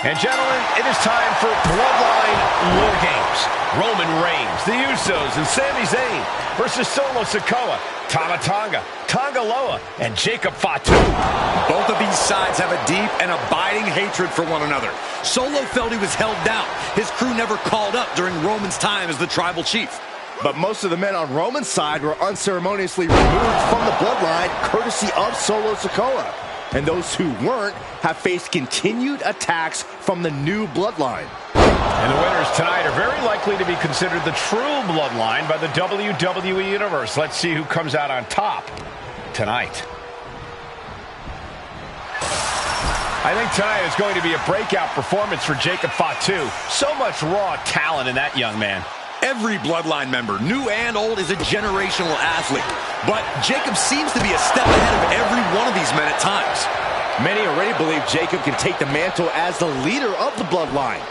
And gentlemen, it is time for Bloodline War Games. Roman Reigns, the Usos, and Sami Zayn versus Solo Sikoa, Tama Tonga, Tonga Loa, and Jacob Fatu. Both of these sides have a deep and abiding hatred for one another. Solo felt he was held down. His crew never called up during Roman's time as the tribal chief. But most of the men on Roman's side were unceremoniously removed from the bloodline courtesy of Solo Sikoa. And those who weren't have faced continued attacks from the new bloodline. And the winners tonight are very likely to be considered the true bloodline by the WWE Universe. Let's see who comes out on top tonight. I think tonight is going to be a breakout performance for Jacob Fatu. So much raw talent in that young man. Every bloodline member, new and old, is a generational athlete. But Jacob seems to be a step ahead of every one of these men at times. Many already believe Jacob can take the mantle as the leader of the bloodline.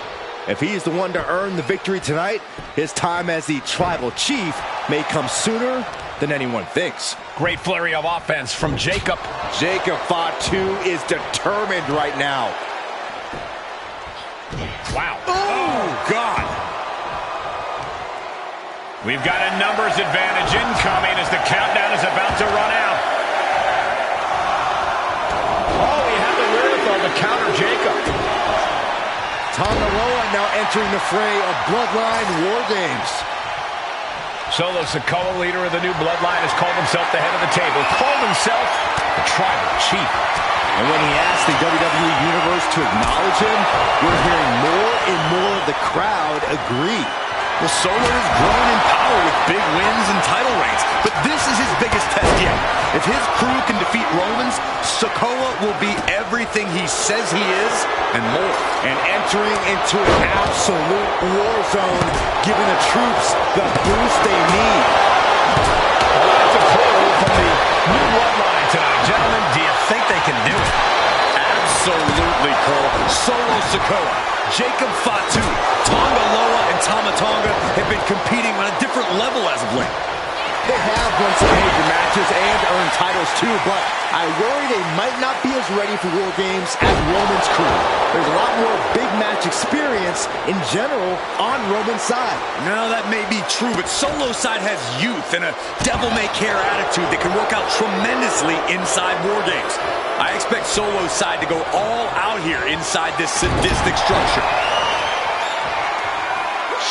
If he is the one to earn the victory tonight, his time as the tribal chief may come sooner than anyone thinks. Great flurry of offense from Jacob. Jacob Fatu is determined right now. Wow. Oh, God. We've got a numbers advantage incoming as the countdown is about to run out. Oh, we have the wherewithal to counter Jacob. Tonga Loa now entering the fray of Bloodline War Games. Solo Sikoa, leader of the new bloodline, has called himself the head of the table, called himself the tribal chief. And when he asked the WWE Universe to acknowledge him, we're hearing more and more of the crowd agree. Well, Solo has grown in power with big wins and title reigns, but this is his biggest test yet. If his crew can defeat Romans, Sikoa will be everything he says he is and more. And entering into an absolute war zone, giving the troops the boost they need. Well, that's a clue from the new bloodline tonight. Gentlemen, do you think they can do it? Absolutely, Cole. Solo Sikoa, Jacob Fatu, Tonga Loa, and Tama Tonga have been competing on a different level as of late. They have won some major matches and earned titles too, but I worry they might not be as ready for War Games as Roman's crew. There's a lot more big match experience in general on Roman's side. No, that may be true, but Solo's side has youth and a devil-may-care attitude that can work out tremendously inside War Games. I expect Solo's side to go all out here inside this sadistic structure.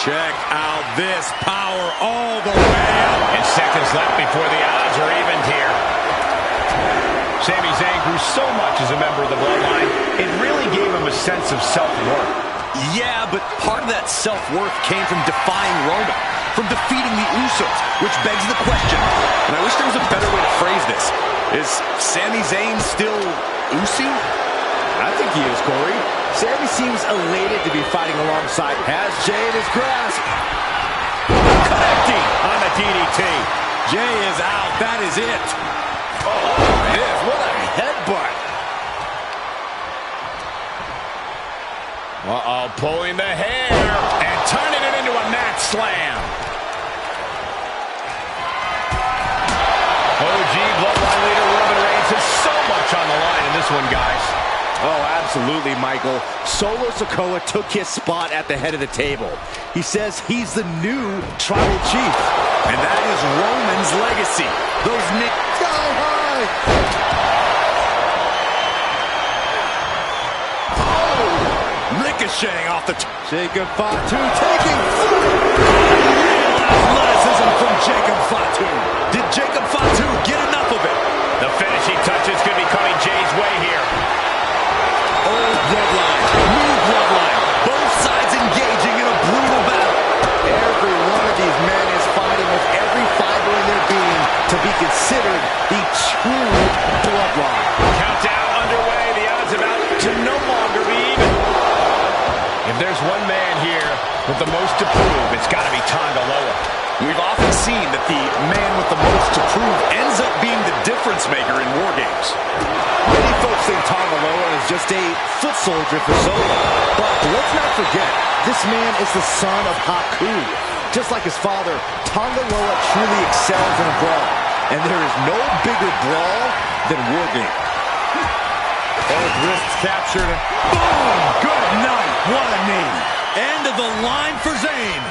Check out this power all the way up. And seconds left before the odds are evened here. Sami Zayn grew so much as a member of the bloodline, it really gave him a sense of self-worth. Yeah, but part of that self-worth came from defying Roman, from defeating the Usos, which begs the question, and I wish there was a better way to phrase this. Is Sami Zayn still Usi? I think he is, Corey. Sami seems elated to be fighting alongside. Has Jay in his grasp. Connecting on the DDT. Jay is out. That is it. Oh, it is. What a headbutt. Uh-oh, pulling the hair and turning it into a mat slam. OG bloodline leader Roman Reigns has so much on the line in this one, guys. Oh, absolutely, Michael. Solo Sikoa took his spot at the head of the table. He says he's the new tribal chief. And that is Roman's legacy. Those Nick... Sky high! Oh! Ricocheting off the... Jacob Fatu taking... Athleticism from Jacob Fatu. Did Jacob Fatu get enough of it? The finishing touches could be coming Jay's way here. Old bloodline, new bloodline, both sides engaging in a brutal battle. Every one of these men is fighting with every fiber in their being to be considered the true bloodline. Countdown underway, the odds about to no longer be even. If there's one man here with the most to prove, it's got to be Tonga Loa. We've often seen that the man with the most to prove ends up being the difference maker in War Games. Many folks think Tonga Loa is just a foot soldier for Solo. But let's not forget, this man is the son of Haku. Just like his father, Tonga Loa truly excels in a brawl. And there is no bigger brawl than War Games. Both wrists captured. Boom! Good night. What a knee. End of the line for Zayn.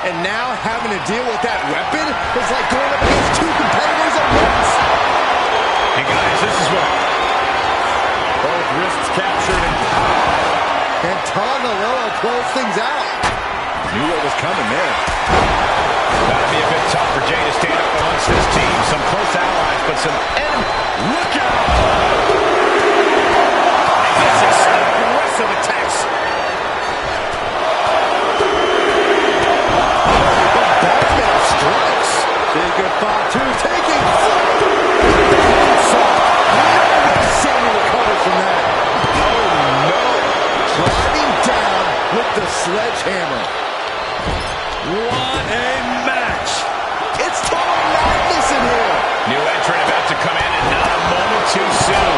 And now having to deal with that weapon is like going up against two competitors at once. Hey guys, this is what... Both wrists captured. And Tonga Loa closed things out. Knew what was coming there. That'd be a bit tough for Jay to stand up amongst this team. Some close allies, but some enemy. Look out! Aggressive attacks. Bombshell strikes. Jacob Fatu taking flight. Sammy recovers from that. Oh no! Driving down with the sledgehammer. What a match! It's total madness in here. New entrant about to come in and not a moment too soon.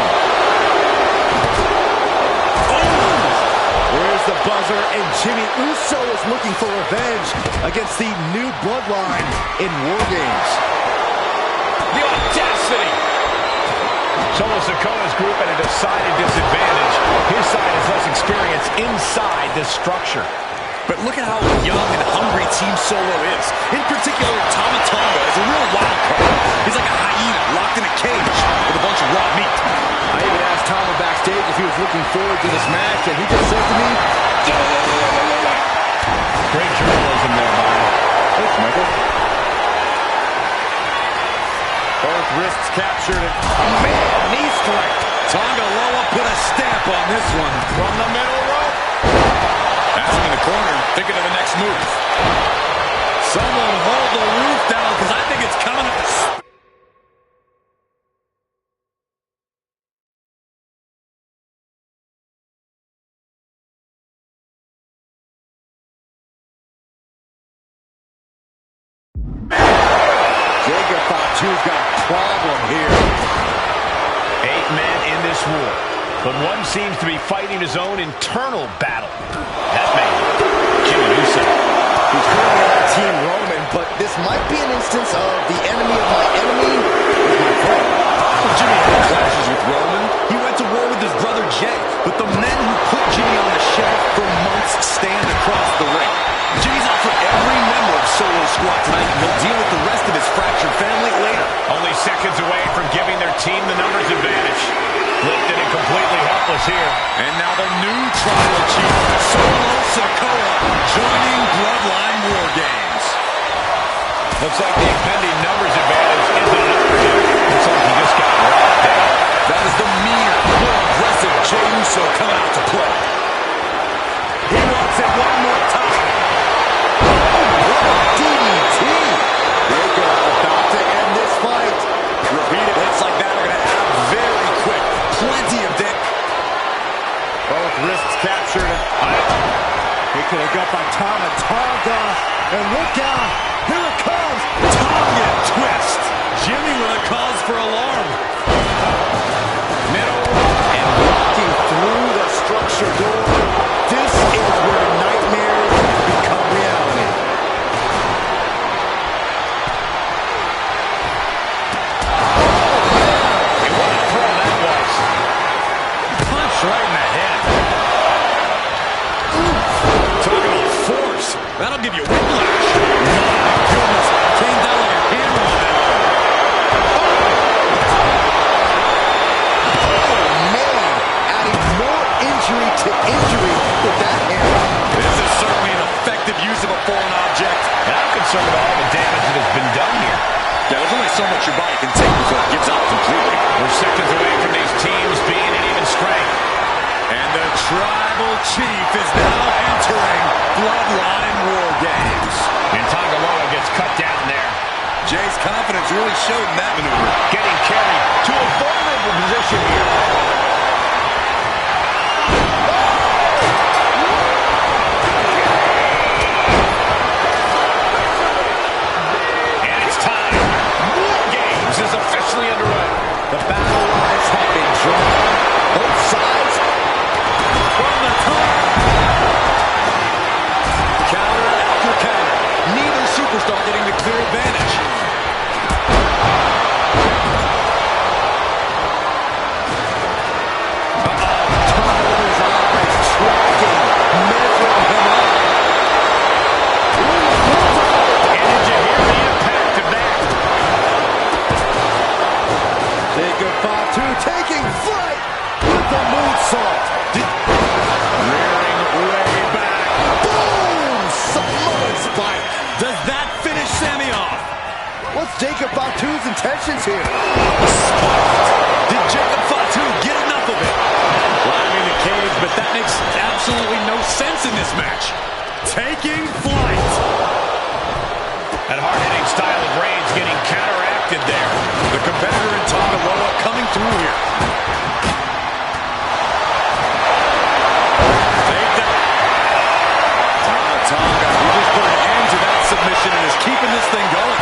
There's the buzzer, and Jimmy Uso is looking for revenge against the new bloodline in War Games. The audacity! Solo Sikoa's group at a decided disadvantage. His side is less experienced inside this structure. But look at how young and hungry Team Solo is. In particular, Tama Tonga is a real wild card. He's like a hyena locked in a cage with a bunch of raw meat. I even asked Tama backstage if he was looking forward to this match, and he just said to me, Great journalism there, Byron. thanks, Michael. Both wrists captured. Man, knee strike. Tonga Loa put a stamp on this one. From the middle rope. Has him in the corner, thinking of the next move. Someone hold the roof down, because I think it's coming up. Jacob Fatu's got a problem here. 8 men in this war, but one seems to be fighting his own internal battle. That man, Jimmy Uso. He's currently on Team Roman, but this might be an instance of the enemy of my enemy is my friend. Jimmy had clashes with Roman. He went to war with his brother Jay, but the men who put Jimmy on the shelf for months stand across the ring. Jimmy's out for every member of Solo Squad tonight, and he'll deal with the rest of his fractured family later. Only seconds away from giving their team the numbers advantage. Lifted and completely helpless here. And now the new tribal chief, Solo Sikoa, joining Bloodline War Games. Looks like the impending numbers advantage isn't enough for him. Looks like he just got rocked down. That is the meaner, more aggressive Jey Uso coming out to play. He wants it one more time. DDT. Jacob about to end this fight. Repeated hits like that are going to add very quick. Plenty of damage. Both wrists captured. He could have got by Tama Tonga. And look out. Here it comes. Tonga twist. Jimmy with a cause for alarm. Middle And walking through the structure door. This is where nightmares become reality. and what a throw that was. Punch right in the head. Talk about force. That'll give you whiplash. My goodness. Came down like a hammer on that. Oh, man. Adding more injury to injury with that hammer. This is certainly an effective use of a foreign object. And I'm concerned about all the damage that has been done here. Yeah, there's only so much your body can take before it gives out completely. We're seconds away from these teams being in even strength. And the tribal chief is now entering Bloodline War Games. And Tonga Loa gets cut down there. Jay's confidence really showed in that maneuver. Getting carried to a vulnerable position here. And it's time. War Games is officially underway. The battle lines have been drawn. Both sides From the top. Counter after counter. Neither superstar getting the clear advantage. Fatu taking flight with the moonsault. Rearing way back. Boom! Samoan spike. Does that finish Sammy off? What's Jacob Fatu's intentions here? Did Jacob Fatu get enough of it? Climbing the cage, but that makes absolutely no sense in this match. Taking flight. That hard-hitting style of Reigns getting counteracted there. The competitor in Tonga Loa coming through here. Take that. Tonga, he just put an end to that submission and is keeping this thing going.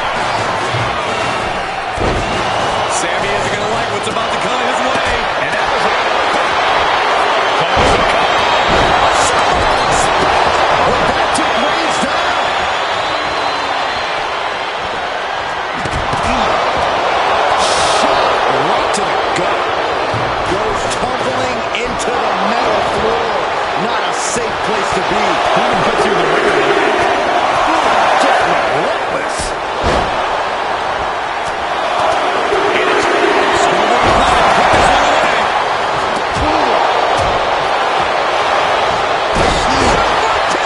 Sammy isn't going to like what's about to come his way. And that was it. That took Reigns down. Shot right to the gut. Goes tumbling into the metal floor. Not a safe place to be. Even puts you in the ring. Just relentless.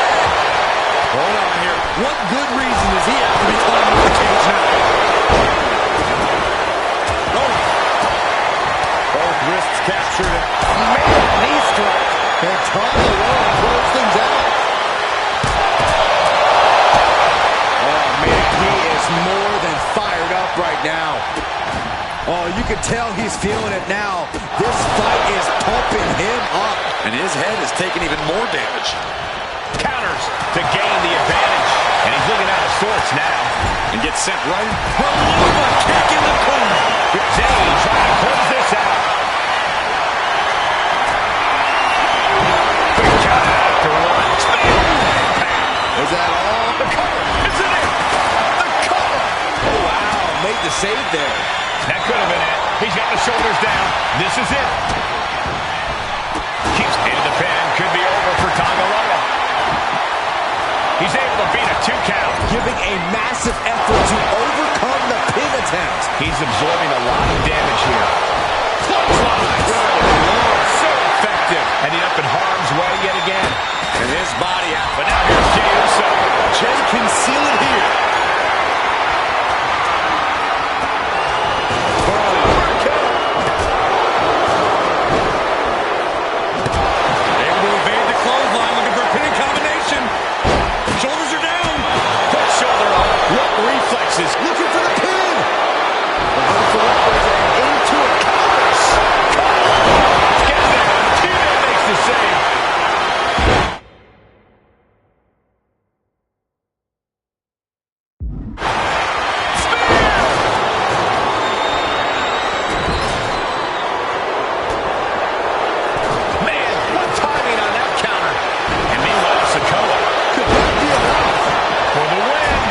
Hold on here. What good reason does he have to be climbing the cage now? Oh. Both wrists captured. Man, knee strike. And Tonga Loa close things out. Oh, man, he is more than fired up right now. Oh, you can tell he's feeling it now. This fight is pumping him up. And his head is taking even more damage. Counters to gain the advantage. And he's looking out of sorts now. And gets sent right. Helluva kick in the corner. Zayn trying to close this out. Quick count after one. Is that all? The cover. Isn't it? The cover. Oh, wow. Made the save there. That could have been it. He's got the shoulders down. This is it. Keeps into the pin. Could be over for Tonga Loa. He's able to beat a 2 count. Giving a massive effort to overcome the pin attempt. He's absorbing a lot of damage here. Clothesline. So effective. Ending up in harm's way yet again. And his body out. But now here's Jey Uso. Jey can seal it here. Able to evade the clothesline, looking for a pinning combination. Shoulders are down. Put shoulder up. What reflexes. Looking for the pin. Into a covers. Gets there. Teammate makes the save. Man, what timing on that counter. And meanwhile, Sikoa Could that be enough? for the win.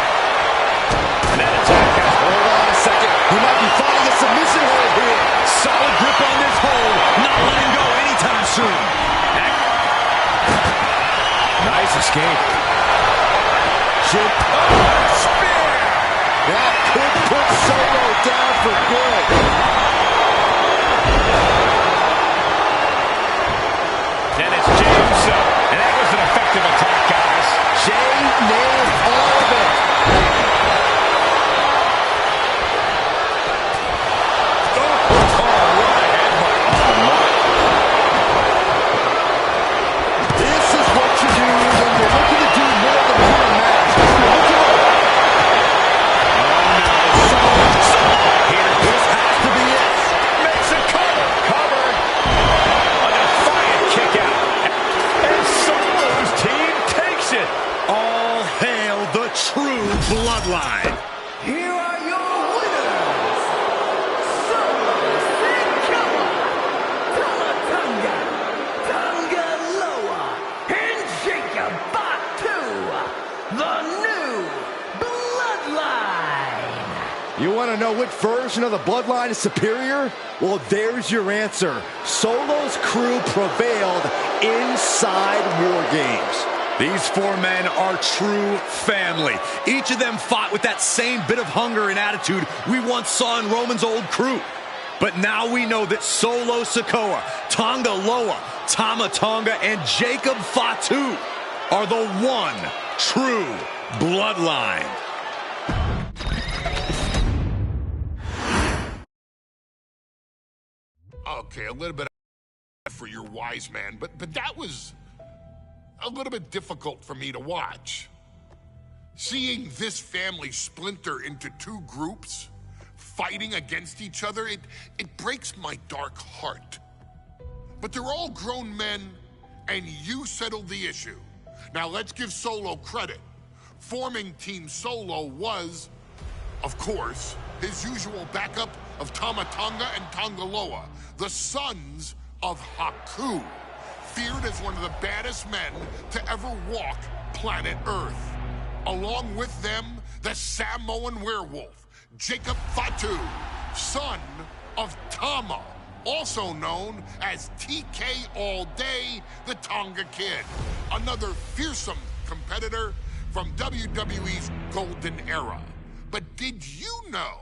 And that attack has Hold on a second. He might be finding a submission hold here. Solid grip on this hold. Not letting go anytime soon. Nice escape. Chip. Spear. That could put Solo down for good. And it's Jey Uso. And that was an effective attack, guys. Jey nailed all of it. This is what you do when you're looking to do more than win a match. You're looking Here, This has to be it. makes a cover. Covered. A defiant kick out. And Solo's team takes it. All hail the true bloodline. Here are your winners, Solo Sikoa, Tonga, Tonga Loa, and Jacob Fatu, the new Bloodline. You want to know which version of the Bloodline is superior? Well, there's your answer. Solo's crew prevailed inside War Games. These four men are true family. Each of them fought with that same bit of hunger and attitude we once saw in Roman's old crew. But now we know that Solo Sikoa, Tonga Loa, Tama Tonga, and Jacob Fatu are the one true bloodline. Okay, a little bit for your wise man, but that was a little bit difficult for me to watch. Seeing this family splinter into two groups, fighting against each other, it breaks my dark heart. But they're all grown men, and you settled the issue. Now let's give Solo credit. Forming Team Solo was, of course, his usual backup of Tama Tonga and Tonga Loa, the sons of Haku, feared as one of the baddest men to ever walk planet Earth. Along with them, the Samoan werewolf, Jacob Fatu, son of Tama, also known as TK All Day, the Tonga Kid, another fearsome competitor from WWE's golden era. But did you know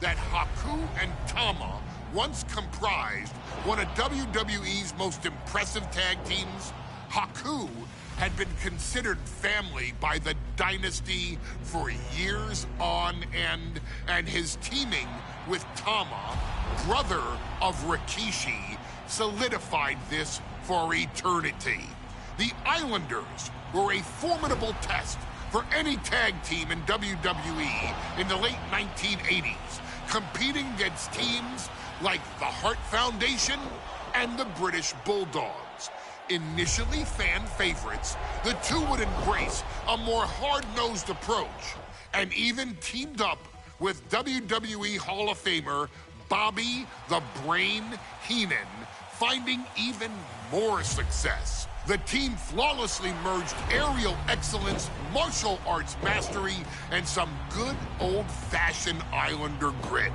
that Haku and Tama once comprised one of WWE's most impressive tag teams? Haku had been considered family by the Dynasty for years on end, and his teaming with Tama, brother of Rikishi, solidified this for eternity. The Islanders were a formidable test for any tag team in WWE in the late 1980s, competing against teams like the Hart Foundation and the British Bulldogs. Initially fan favorites, the two would embrace a more hard-nosed approach and even teamed up with WWE Hall of Famer Bobby the Brain Heenan, finding even more success. The team flawlessly merged aerial excellence, martial arts mastery, and some good old-fashioned Islander grit.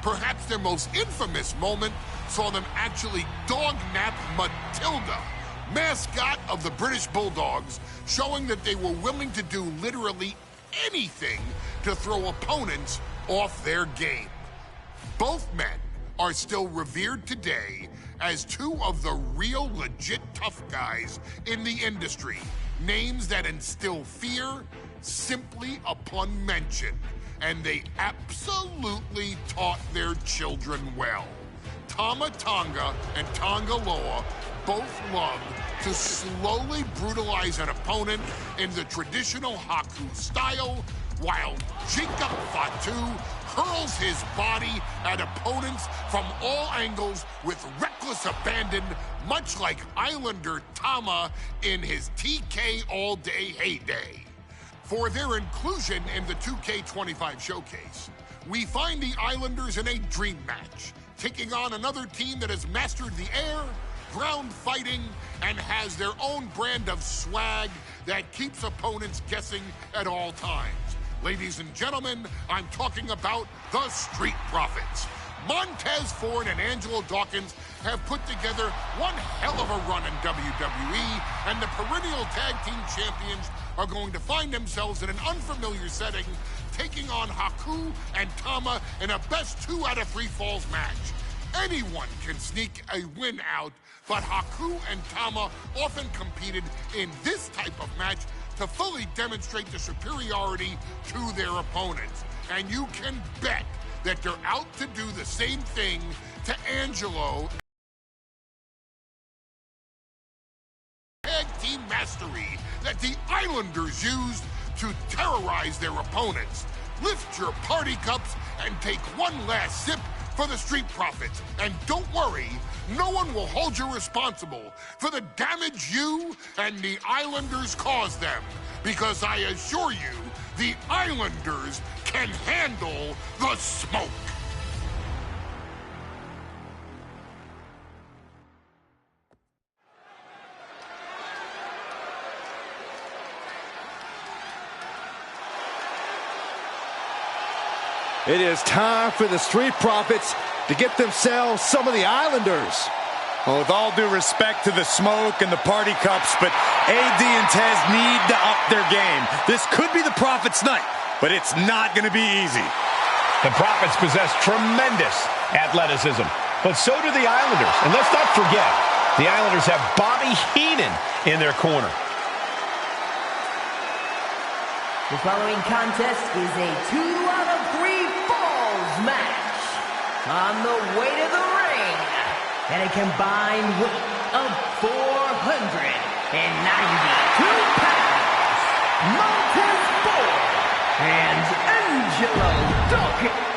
Perhaps their most infamous moment saw them actually dog-nap Matilda, mascot of the British Bulldogs, showing that they were willing to do literally anything to throw opponents off their game. Both men are still revered today as two of the real legit tough guys in the industry, names that instill fear simply upon mention, and they absolutely taught their children well. Tama Tonga and Tonga Loa both loved to slowly brutalize an opponent in the traditional Haku style, while Jacob Fatu hurls his body at opponents from all angles with reckless abandon, much like Islander Tama in his TK All Day heyday. For their inclusion in the 2K25 showcase, we find the Islanders in a dream match, taking on another team that has mastered the air, ground fighting, and has their own brand of swag that keeps opponents guessing at all times. Ladies and gentlemen, I'm talking about the Street Profits. Montez Ford and Angelo Dawkins have put together one hell of a run in WWE, and the perennial tag team champions are going to find themselves in an unfamiliar setting, taking on Haku and Tama in a best 2 out of 3 falls match. Anyone can sneak a win out, but Haku and Tama often competed in this type of match to fully demonstrate the superiority to their opponents. And you can bet that they're out to do the same thing to Angelo. Tag team mastery that the Islanders used to terrorize their opponents. Lift your party cups and take one last sip for the Street Profits. And don't worry, no one will hold you responsible for the damage you and the Islanders caused them, because I assure you, the Islanders can handle the smoke. It is time for the Street Profits to get themselves some of the Islanders. Well, with all due respect to the smoke and the party cups, but AD and Tez need to up their game. This could be the Prophet's night, but it's not going to be easy. The Prophets possess tremendous athleticism, but so do the Islanders. And let's not forget, the Islanders have Bobby Heenan in their corner. The following contest is a 2 out of 3 falls match. On the way to the ring, and a combined weight of 492 pounds, Montez Ford and Angelo Dawkins.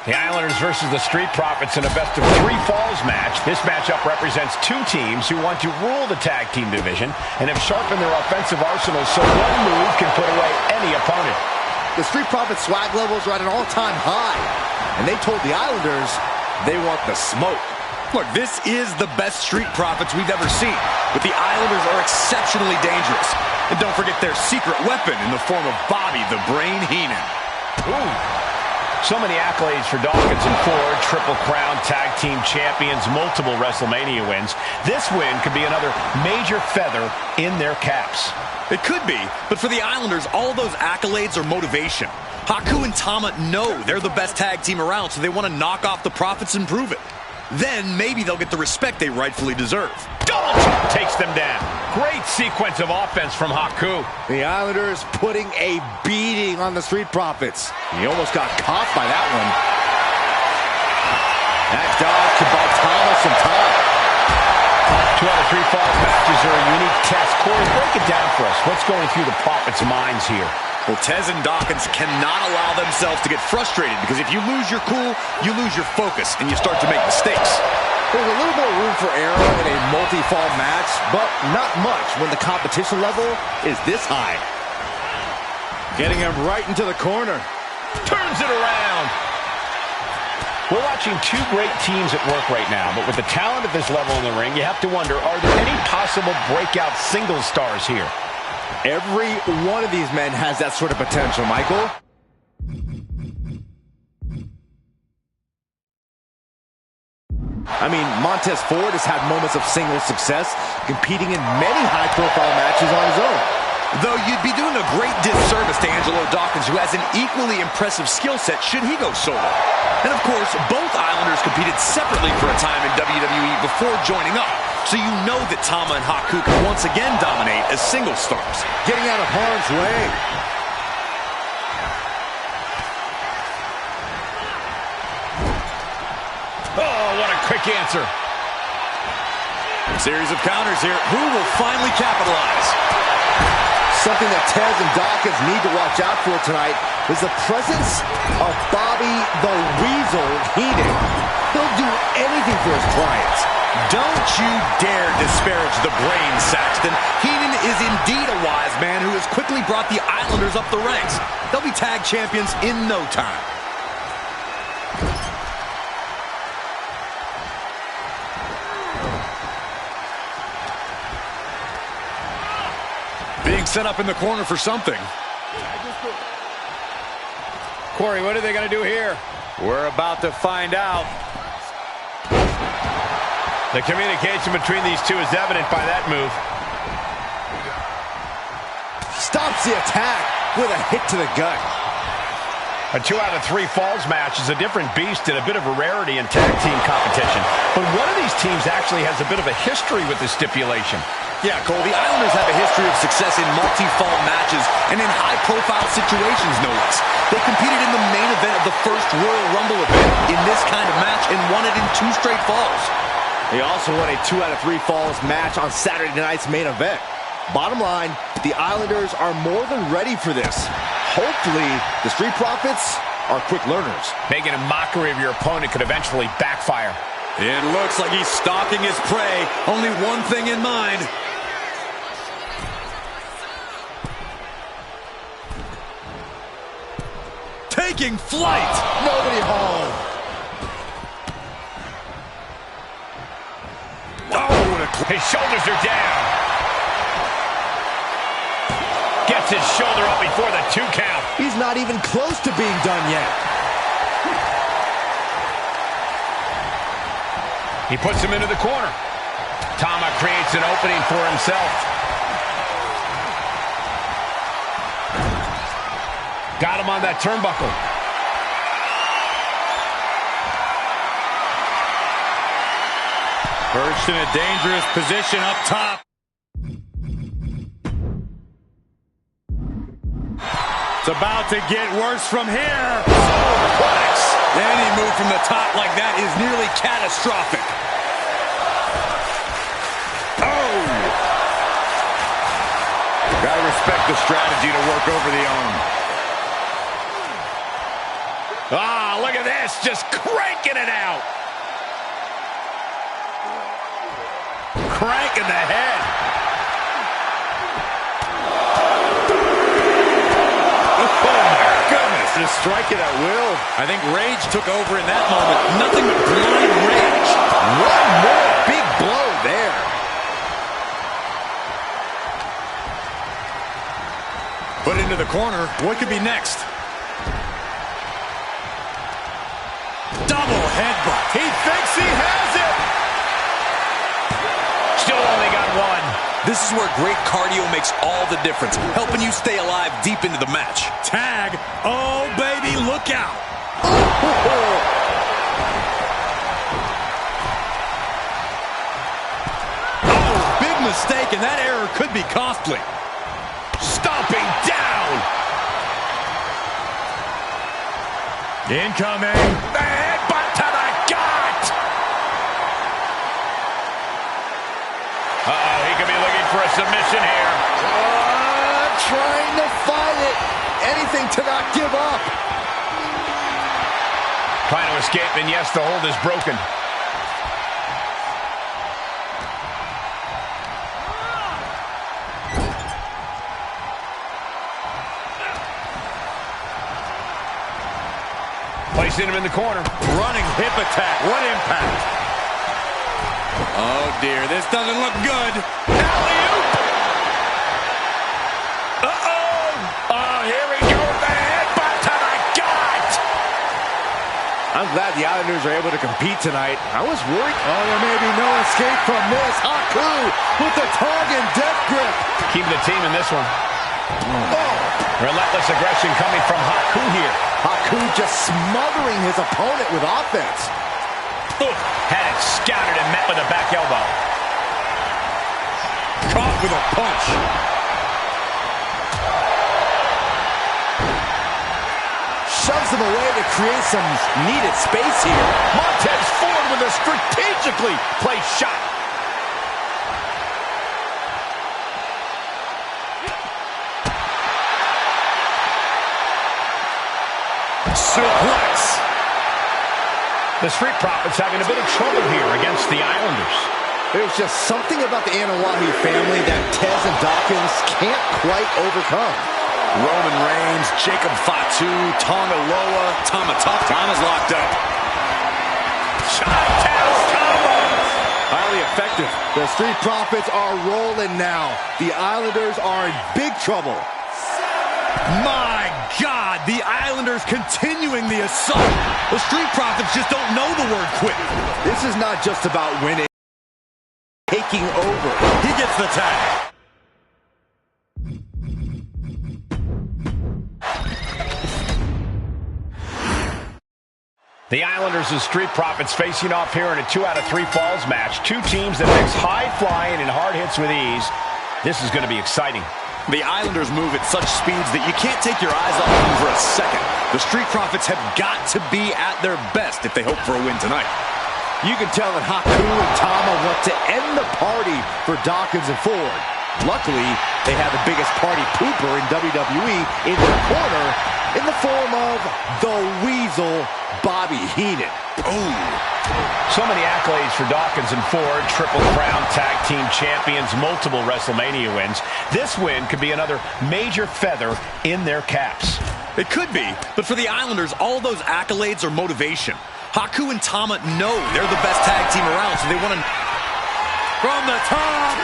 The Islanders versus the Street Profits in a best-of-3 falls match. This matchup represents two teams who want to rule the tag team division and have sharpened their offensive arsenals so one move can put away any opponent. The Street Profits swag levels are at an all-time high, and they told the Islanders they want the smoke. Look, this is the best Street Profits we've ever seen, but the Islanders are exceptionally dangerous. And don't forget their secret weapon in the form of Bobby the Brain Heenan. Ooh. So many accolades for Dawkins and Ford. Triple Crown Tag Team Champions, multiple WrestleMania wins. This win could be another major feather in their caps. It could be, but for the Islanders, all those accolades are motivation. Haku and Tama know they're the best tag team around, so they want to knock off the Profits and prove it. Then maybe they'll get the respect they rightfully deserve. Double chop takes them down. Great sequence of offense from Haku. The Islanders putting a beating on the Street Profits. He almost got caught by that one. That dodge by Thomas and Tom. 2 out of 3 falls matches are a unique test. Corey, break it down for us. What's going through the Profits' minds here? Well, Tez and Dawkins cannot allow themselves to get frustrated, because if you lose your cool, you lose your focus, and you start to make mistakes. There's a little more room for error in a multi-fall match, but not much when the competition level is this high. Getting him right into the corner. Turns it around. We're watching two great teams at work right now, but with the talent at this level in the ring, you have to wonder, are there any possible breakout singles stars here? Every one of these men has that sort of potential, Michael. I mean, Montez Ford has had moments of singles success, competing in many high-profile matches on his own. Though you'd be doing a great disservice to Angelo Dawkins, who has an equally impressive skill set should he go solo. And of course, both Islanders competed separately for a time in WWE before joining up. So you know that Tama and Haku can once again dominate as single stars. Getting out of harm's way. Oh, what a quick answer. Series of counters here. Who will finally capitalize? Something that Tez and Dawkins need to watch out for tonight is the presence of Bobby the Weasel Heenan. He'll do anything for his clients. Don't you dare disparage the brain, Saxton. Heenan is indeed a wise man who has quickly brought the Islanders up the ranks. They'll be tag champions in no time. Being set up in the corner for something. Corey, what are they going to do here? We're about to find out. The communication between these two is evident by that move. Stops the attack with a hit to the gut. A 2 out of 3 falls match is a different beast and a bit of a rarity in tag team competition. But one of these teams actually has a bit of a history with this stipulation. Yeah, Cole, the Islanders have a history of success in multi-fall matches and in high-profile situations, no less. They competed in the main event of the first Royal Rumble event in this kind of match and won it in 2 straight falls. They also won a 2 out of 3 falls match on Saturday night's main event. Bottom line, the Islanders are more than ready for this. Hopefully, the Street Profits are quick learners. Making a mockery of your opponent could eventually backfire. It looks like he's stalking his prey. Only one thing in mind. Taking flight. Nobody home. Oh, his shoulders are down. Gets his shoulder up before the 2 count. He's not even close to being done yet. He puts him into the corner. Tama creates an opening for himself. Got him on that turnbuckle. Perched in a dangerous position up top. It's about to get worse from here. Suplex. Any move from the top like that is nearly catastrophic. Oh! Gotta respect the strategy to work over the arm. Ah, look at this, just cranking it out. Cranking the head. Oh my goodness, just striking at will. I think rage took over in that moment. Nothing but blind rage. One more big blow there. Put into the corner. What could be next? Double headbutt. He thinks he has it. Still only got one. This is where great cardio makes all the difference, helping you stay alive deep into the match. Tag. Oh, baby, look out. Oh, big mistake, and that error could be costly. Stomping down. Incoming. The headbutt to the gut. Uh-oh, he could be looking for a submission here. Trying to fight it. Anything to not give up. Trying to escape, and yes, the hold is broken. Placing him in the corner. Running hip attack. What impact? Oh, dear. This doesn't look good. Alley-oop. Uh-oh. Oh, here we go. The headbutt to the gut. I'm glad the Islanders are able to compete tonight. I was worried. Oh, there may be no escape from this. Haku with the Tongan death grip. Keeping the team in this one. Oh. Relentless aggression coming from Haku here. Haku just smothering his opponent with offense. Had it scouted and met with a back elbow. Caught with a punch. Shoves him away to create some needed space here. Montez Ford with a strategically placed shot. Suplex. The Street Profits having a bit of trouble here against the Islanders. There's just something about the Anawahi family that Tez and Dawkins can't quite overcome. Roman Reigns, Jacob Fatu, Tonga Loa, Tama Tama's locked up. Highly effective. The Street Profits are rolling now. The Islanders are in big trouble. My God, the Islanders continuing the assault. The Street Profits just don't know the word quit. This is not just about winning, taking over. He gets the tag. The Islanders and Street Profits facing off here in a 2 out of 3 falls match. Two teams that mix high flying and hard hits with ease. This is going to be exciting. The Islanders move at such speeds that you can't take your eyes off them for a second. The Street Profits have got to be at their best if they hope for a win tonight. You can tell that Haku and Tama want to end the party for Dawkins and Ford. Luckily, they have the biggest party pooper in WWE in their corner in the form of the Weasel, Bobby Heenan. Oh. So many accolades for Dawkins and Ford. Triple Crown Tag Team Champions, multiple WrestleMania wins. This win could be another major feather in their caps. It could be, but for the Islanders, all those accolades are motivation. Haku and Tama know they're the best tag team around, so they want to... From the top!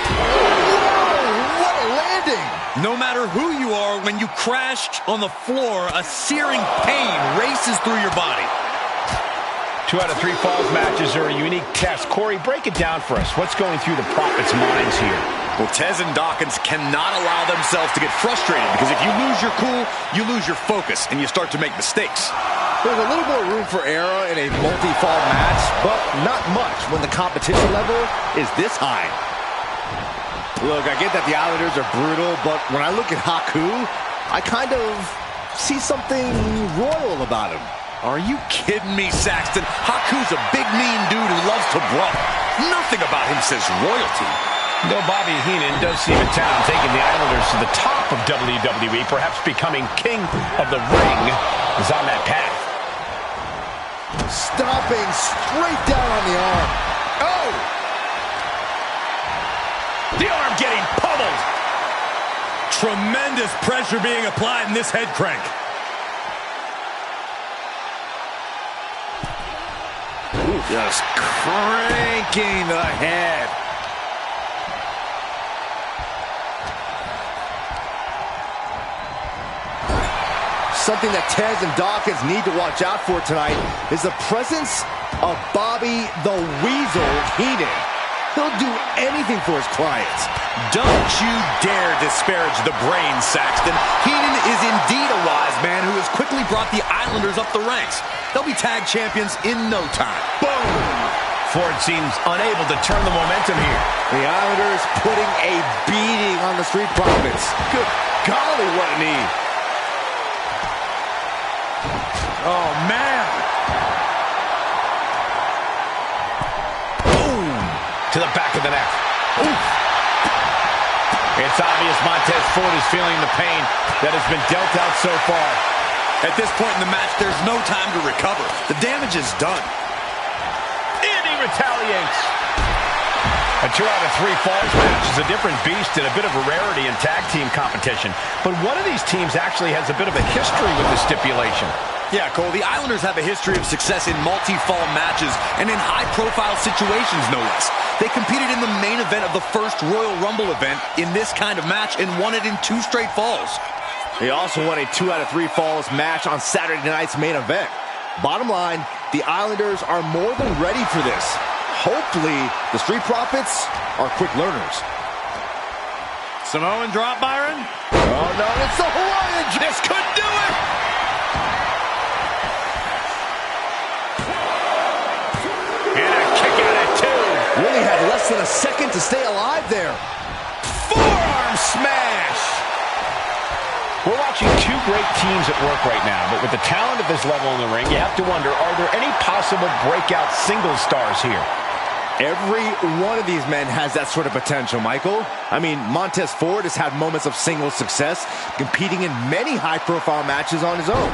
Whoa, what a landing! No matter who you are, when you crash on the floor, a searing pain races through your body. 2 out of 3 falls matches are a unique test. Corey, break it down for us. What's going through the Prophet's minds here? Well, Tez and Dawkins cannot allow themselves to get frustrated, because if you lose your cool, you lose your focus, and you start to make mistakes. There's a little more room for error in a multi-fall match, but not much when the competition level is this high. Look, I get that the Islanders are brutal, but when I look at Haku, I kind of see something royal about him. Are you kidding me, Saxton? Haku's a big, mean dude who loves to brawl. Nothing about him says royalty. Though Bobby Heenan does seem in town, taking the Islanders to the top of WWE, perhaps becoming king of the ring, is on that path. Stomping straight down on the arm. Oh! The arm getting pummeled. Tremendous pressure being applied in this head crank. Ooh, just cranking the head. Something that Tez and Dawkins need to watch out for tonight is the presence of Bobby the Weasel Heenan. He'll do anything for his clients. Don't you dare disparage the brain, Saxton. Heenan is indeed a wise man who has quickly brought the Islanders up the ranks. They'll be tag champions in no time. Boom! Ford seems unable to turn the momentum here. The Islanders putting a beating on the Street Profits. Good golly, what a knee. Oh, man. Boom! To the back of the neck. Oof. It's obvious Montez Ford is feeling the pain that has been dealt out so far. At this point in the match, there's no time to recover. The damage is done. And he retaliates. A 2 out of 3 falls match is a different beast and a bit of a rarity in tag team competition. But one of these teams actually has a bit of a history with the stipulation. Yeah, Cole, the Islanders have a history of success in multi-fall matches and in high-profile situations, no less. They competed in the main event of the first Royal Rumble event in this kind of match and won it in 2 straight falls. They also won a 2 out of 3 falls match on Saturday night's main event. Bottom line, the Islanders are more than ready for this. Hopefully, the Street Profits are quick learners. Samoan drop, Byron? Oh, no, it's the Hawaiian. This could do it! And a kick out at 2. Really had less than a second to stay alive there. Forearm smash! We're watching 2 great teams at work right now, but with the talent at this level in the ring, you have to wonder, are there any possible breakout single stars here? Every one of these men has that sort of potential, Michael. I mean, Montez Ford has had moments of single success, competing in many high-profile matches on his own.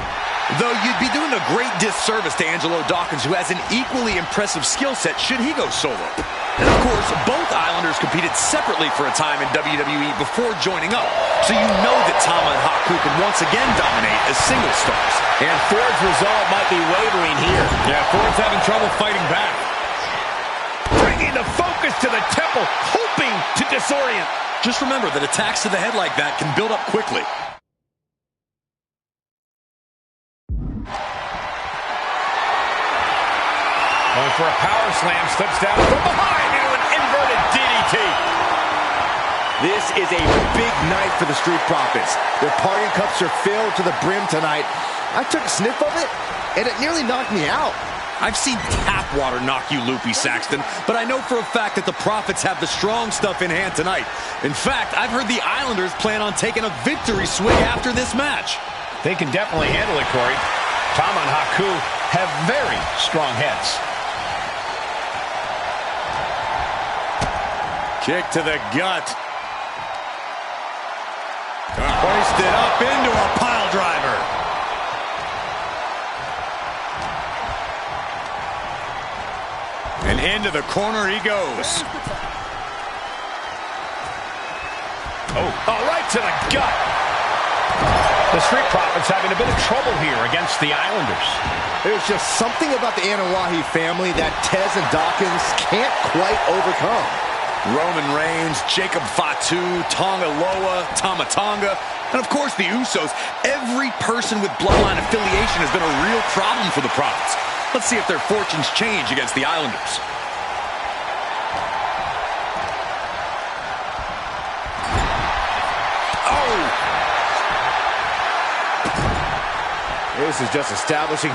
Though you'd be doing a great disservice to Angelo Dawkins, who has an equally impressive skill set should he go solo. And of course, both Islanders competed separately for a time in WWE before joining up, so you know that Tama and Haku can once again dominate as single stars. And Ford's resolve might be wavering here. Yeah, Ford's having trouble fighting back. Bringing the focus to the temple, hoping to disorient. Just remember that attacks to the head like that can build up quickly. Going for a power slam, slips down from behind into an inverted DDT. This is a big night for the Street Profits. Their party cups are filled to the brim tonight. I took a sniff of it, and it nearly knocked me out. I've seen tap water knock you loopy, Saxton, but I know for a fact that the Profits have the strong stuff in hand tonight. In fact, I've heard the Islanders plan on taking a victory swing after this match. They can definitely handle it, Corey. Tama and Haku have very strong heads. Kick to the gut. Hoisted up into a pile driver. And into the corner he goes. Oh, right to the gut. The Street Profits having a bit of trouble here against the Islanders. There's just something about the Anawahi family that Tez and Dawkins can't quite overcome. Roman Reigns, Jacob Fatu, Tonga Loa, Tama Tonga, and of course the Usos. Every person with bloodline affiliation has been a real problem for the Profits. Let's see if their fortunes change against the Islanders. This is just establishing